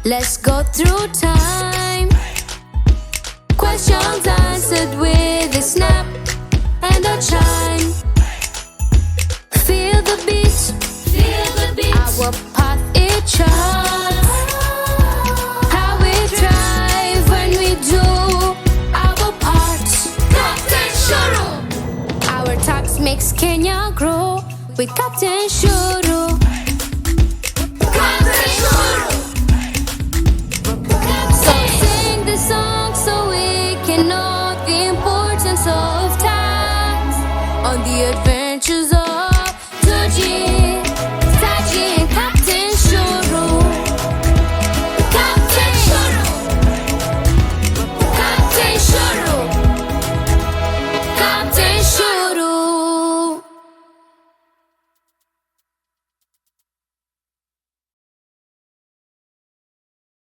Let's go through time. Questions answered with a snap and a chime. Feel the beat, our path it charts. How we thrive when we do our part. Captain Shuru. Our tax makes Kenya grow with Captain Shuru. Captain Shuru. So sing the song so we can know the importance of tax on the adventure.